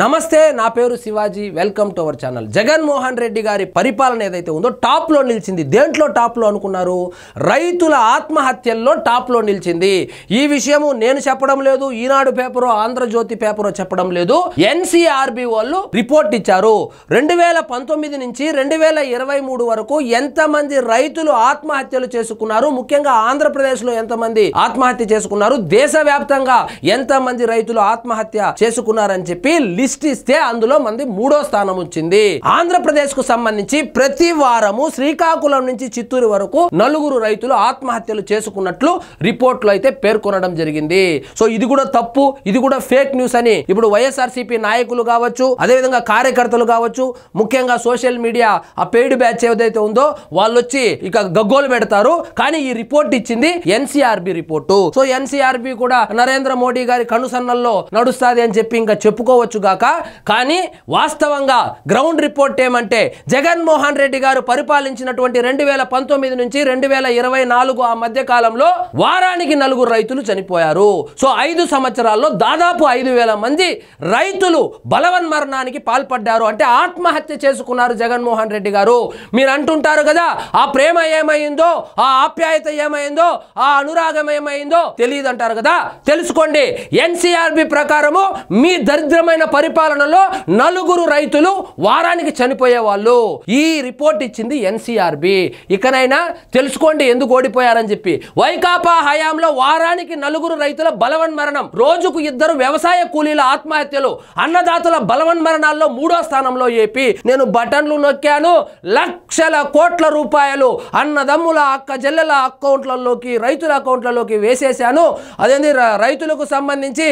నమస్తే, నా పేరు Shivaji. Welcome to our channel. Jaganmohan Reddy గారి పరిపాలన ఏదైతే ఉందో టాప్లో నిలిచింది. దేంట్లో టాప్లో అనుకున్నారు? రైతుల ఆత్మహత్యల్లో టాప్లో నిలిచింది. ఈ విషయము నేను చెప్పడం లేదు, ఈనాడు పేపరు, ఆంధ్రజ్యోతి పేపరు చెప్పడం లేదు. ఎన్సీఆర్బీ వాళ్ళు రిపోర్ట్ ఇచ్చారు. 2019 నుంచి 2023 వరకు ఎంతమంది రైతులు ఆత్మహత్యలు చేసుకున్నారు, ముఖ్యంగా ఆంధ్రప్రదేశ్లో ఎంతమంది ఆత్మహత్య చేసుకున్నారు, దేశవ్యాప్తంగా ఎంతమంది రైతులు ఆత్మహత్య చేసుకున్నారని చెప్పి లిస్ట్ ఇస్తే అందులో మంది 3వ స్థానం వచ్చింది. ఆంధ్రప్రదేశ్ కు సంబంధించి ప్రతి వారము శ్రీకాకుళం నుంచి చిత్తూరు వరకు 4 రైతులు ఆత్మహత్యలు చేసుకున్నట్లు రిపోర్ట్లు అయితే పేర్కొనడం జరిగింది. సో ఇది కూడా తప్పు, ఇది కూడా ఫేక్ న్యూస్ అని ఇప్పుడు వైఎస్ఆర్సీపీ నాయకులు కావచ్చు, అదేవిధంగా కార్యకర్తలు కావచ్చు, ముఖ్యంగా సోషల్ మీడియా ఆ పెయిడ్ బ్యాచ్ ఏదైతే ఉందో వాళ్ళు వచ్చి ఇక గగ్గోలు పెడతారు. కానీ ఈ రిపోర్ట్ ఇచ్చింది ఎన్సీఆర్బీ రిపోర్టు. సో ఎన్సీఆర్బీ కూడా నరేంద్ర మోడీ గారి కనుసన్నల్లో నడుస్తుంది అని చెప్పి ఇంకా చెప్పుకోవచ్చు గాక, కానీ వాస్తవంగా గ్రౌండ్ రిపోర్ట్ ఏమంటే జగన్మోహన్ రెడ్డి గారు పరిపాలించినటువంటి 2019 నుంచి 2024 ఆ మధ్య కాలంలో వారానికి 4 రైతులు చనిపోయారు. సో 5 సంవత్సరాల్లో దాదాపు 5,000 మంది రైతులు బలవన్మరణానికి పాల్పడ్డారు, అంటే ఆత్మహత్య చేసుకున్నారు జగన్మోహన్ రెడ్డి గారు. మీరు అంటుంటారు కదా, ఆ ప్రేమ ఏమైందో, ఆ ఆప్యాయత ఏమైందో, ఆ అనురాగం ఏమైందో తెలియదు అంటారు కదా. తెలుసుకోండి, ఎన్సీఆర్బీ ప్రకారము మీ దరిద్రమైన పరిపాలనలో 4 రైతులు వారానికి చనిపోయే వాళ్ళు. ఈ రిపోర్ట్ ఇచ్చింది ఎన్సీఆర్బీ. ఇకనైనా తెలుసుకోండి ఎందుకు ఓడిపోయారని చెప్పి. వైకాపా హయాంలో వారానికి 4 రైతుల బలవన్మరణం, రోజుకు 2 వ్యవసాయ కూలీల ఆత్మహత్యలు, అన్నదాతల బలవన్మరణాల్లో 3వ స్థానంలో ఏపీ. నేను బటన్లు నొక్కాను, లక్షల కోట్ల రూపాయలు అన్నదమ్ముల అక్క చెల్లెల అకౌంట్లలోకి, రైతుల అకౌంట్లలోకి వేసేశాను. అదేంటి రైతులకు సంబంధించి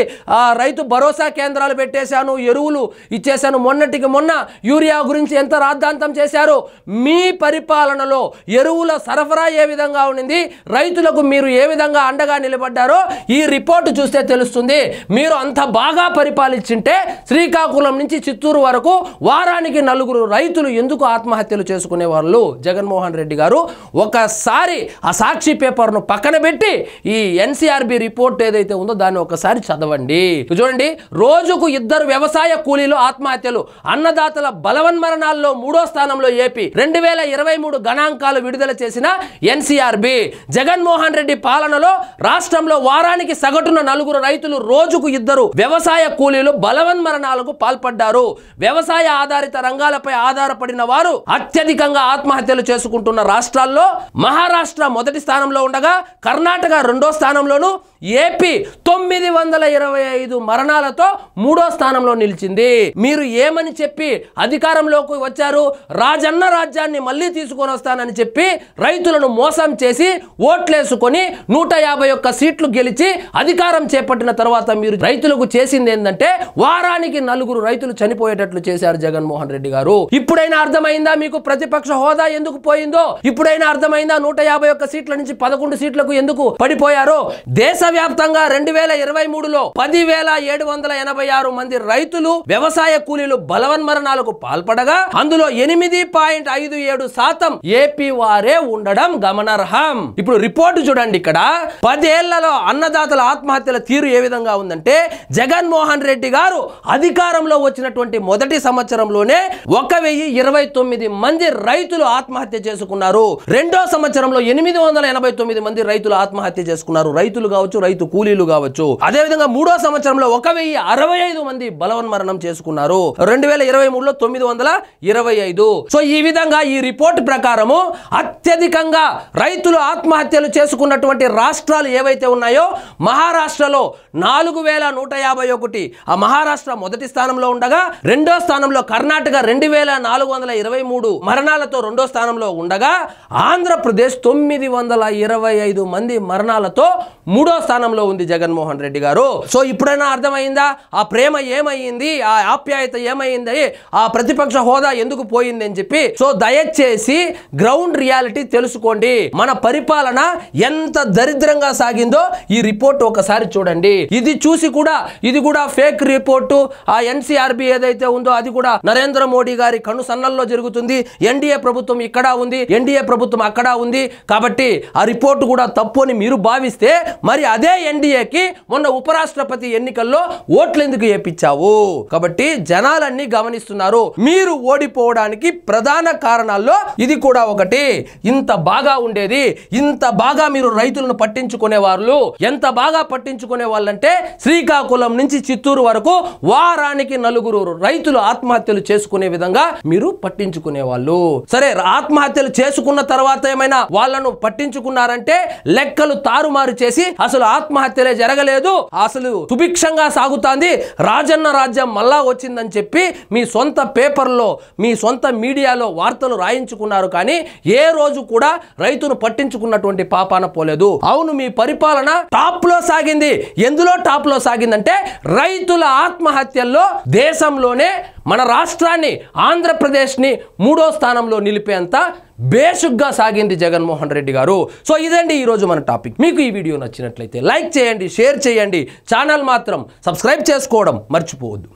రైతు భరోసా కేంద్రాలు పెట్టేశాను, ఎరువులు ఇచ్చేశాను. మొన్నటికి మొన్న యూరియా గురించి ఎంత రాద్ధాంతం చేశారు. మీ పరిపాలనలో ఎరువుల సరఫరా ఏ విధంగా ఉండింది, రైతులకు మీరు ఏ విధంగా అండగా నిలబడ్డారో ఈ రిపోర్టు చూస్తే తెలుస్తుంది. మీరు అంత బాగా పరిపాలించింటే శ్రీకాకుళం నుంచి చిత్తూరు వరకు వారానికి 4 రైతులు ఎందుకు ఆత్మహత్యలు చేసుకునే వాళ్ళు? జగన్మోహన్ రెడ్డి గారు ఒకసారి ఆ సాక్షి పేపర్ను పక్కన పెట్టి ఈ ఎన్సీఆర్బీ రిపోర్ట్ ఏదైతే ఉందో దాన్ని ఒకసారి చదవండి. చూడండి, రోజుకు 2 వ్యవసాయ కూలీలు ఆత్మహత్యలు, అన్నదాతల బలవన్మరణాల్లో 3వ స్థానంలో ఏపీ. 2023 గణాంకాలు విడుదల చేసిన ఎన్సీఆర్బీ. జగన్మోహన్ రెడ్డి పాలనలో రాష్ట్రంలో వారానికి సగటున 4 రైతులు, రోజుకు 2 వ్యవసాయ కూలీలు బలవన్మరణాలకు పాల్పడ్డారు. వ్యవసాయ ఆధారిత రంగాలపై ఆధారపడిన వారు అత్యధికంగా ఆత్మహత్యలు చేసుకుంటున్న రాష్ట్రాల్లో మహారాష్ట్ర మొదటి స్థానంలో ఉండగా కర్ణాటక 2వ స్థానంలోను, ఏపీ 925 మరణాలతో 3వ స్థానంలో నిలిచింది. మీరు ఏమని చెప్పి అధికారంలోకి వచ్చారు? రాజన్న రాజ్యాన్ని మళ్ళీ తీసుకొని వస్తానని చెప్పి రైతులను మోసం చేసి ఓట్లేసుకొని 151 సీట్లు గెలిచి అధికారం చేపట్టిన తర్వాత మీరు రైతులకు చేసింది ఏంటంటే వారానికి 4 రైతులు చనిపోయేటట్లు చేశారు జగన్మోహన్ రెడ్డి గారు. ఇప్పుడైనా అర్థమైందా మీకు ప్రతిపక్ష హోదా ఎందుకు పోయిందో? ఇప్పుడైనా అర్థమైందా 151 సీట్ల నుంచి 11 సీట్లకు ఎందుకు పడిపోయారో? దేశవ్యాప్తంగా 2023లో 10,786 మంది రైతులు, వ్యవసాయ కూలీలు బలవన్మరణాలకు పాల్పడగా అందులో 8.57% ఏపీ వారే ఉండడం గమనార్హం. ఇప్పుడు రిపోర్టు చూడండి, ఇక్కడ 10 ఏళ్లలో అన్నదాతల ఆత్మహత్యల తీరు ఏ విధంగా ఉందంటే జగన్మోహన్ రెడ్డి గారు అధికారంలో వచ్చినటువంటి మొదటి సంవత్సరంలోనే 1,029 మంది రైతులు ఆత్మహత్య చేసుకున్నారు. 2వ సంవత్సరంలో 889 మంది రైతులు ఆత్మహత్య చేసుకున్నారు, రైతులు కావచ్చు, రైతు కూలీలు కావచ్చు. అదేవిధంగా 3వ సంవత్సరంలో 1,065 మంది బలవన్మరణం చేసుకున్నారు. 2023లో 925. సో ఈ విధంగా ఈ రిపోర్ట్ ప్రకారము అత్యధికంగా రైతులు ఆత్మహత్యలు చేసుకున్నటువంటి రాష్ట్రాలు ఏవైతే ఉన్నాయో, మహారాష్ట్రలో 4,151, ఆ మహారాష్ట్ర మొదటి స్థానంలో ఉండగా, 2వ స్థానంలో కర్ణాటక 2,423 మరణాలతో 2వ స్థానంలో ఉండగా, ఆంధ్రప్రదేశ్ 925 మంది మరణాలతో 3వ స్థానంలో ఉంది జగన్మోహన్ రెడ్డి గారు. సో ఇప్పుడైనా అర్థమైందా ఆ ప్రేమ ఏమైంది, ఆ ఆప్యాయత ఏమైంది, ఆ ప్రతిపక్ష హోదా ఎందుకు పోయింది అని చెప్పి. సో దయచేసి గ్రౌండ్ రియాలిటీ తెలుసుకోండి. మన పరిపాలన ఎంత దరిద్రంగా సాగిందో ఈ రిపోర్ట్ ఒకసారి చూడండి. ఇది చూసి కూడా ఇది కూడా ఫేక్ రిపోర్టు. ఆ ఎన్సీఆర్బీ ఏదైతే ఉందో అది కూడా నరేంద్ర మోడీ గారి కనుసన్నల్లో జరుగుతుంది. ఎన్డీఏ ప్రభుత్వం ఇక్కడ ఉంది, ఎన్డీఏ ప్రభుత్వం అక్కడ ఉంది, కాబట్టి ఆ రిపోర్టు కూడా తప్పు అని మీరు భావిస్తే మరి అదే ఎన్డీఏకి మొన్న ఉపరాష్ట్రపతి ఎన్నికల్లో ఓట్లు ఎందుకు వేయించావు? కాబట్టి జనాలన్నీ గమనిస్తున్నారు. మీరు ఓడిపోవడానికి ప్రధాన కారణాల్లో ఇది కూడా ఒకటి. ఇంత బాగా ఉండేది, ఇంత బాగా మీరు రైతులను పట్టించుకునే వాళ్ళు, ఎంత బాగా పట్టించుకునే వాళ్ళంటే శ్రీకాకుళం నుంచి చిత్తూరు వరకు వారానికి 4 రైతులు ఆత్మహత్యలు చేసుకునే విధంగా మీరు పట్టించుకునే వాళ్ళు. సరే, ఆత్మహత్యలు చేసుకున్న తర్వాత ఏమైనా వాళ్ళను పట్టించుకున్నారంటే లెక్కలు తారుమారు చేసి అసలు ఆత్మహత్యలే జరగలేదు, అసలు సుభిక్షంగా సాగుతాంది, రాజన్న రాజ్యం మళ్ళా వచ్చిందని చెప్పి మీ సొంత పేపర్లో మీ సొంత మీడియాలో వార్తలు రాయించుకున్నారు. కానీ ఏ రోజు కూడా రైతును పట్టించుకున్నటువంటి పాపాన పోలేదు. అవును, మీ పరిపాలన టాప్ లో సాగింది. ఎందులో టాప్ లో సాగిందంటే రైతుల ఆత్మహత్యల్లో దేశంలోనే మన రాష్ట్రాన్ని, ఆంధ్రప్రదేశ్ ని 3వ స్థానంలో నిలిపేంత బేసిక్గా సాగింది జగన్మోహన్ రెడ్డి గారు. సో ఇదండి ఈరోజు మన టాపిక్. మీకు ఈ వీడియో నచ్చినట్లయితే లైక్ చేయండి, షేర్ చేయండి, ఛానల్ మాత్రం సబ్స్క్రైబ్ చేసుకోవడం మర్చిపోవద్దు.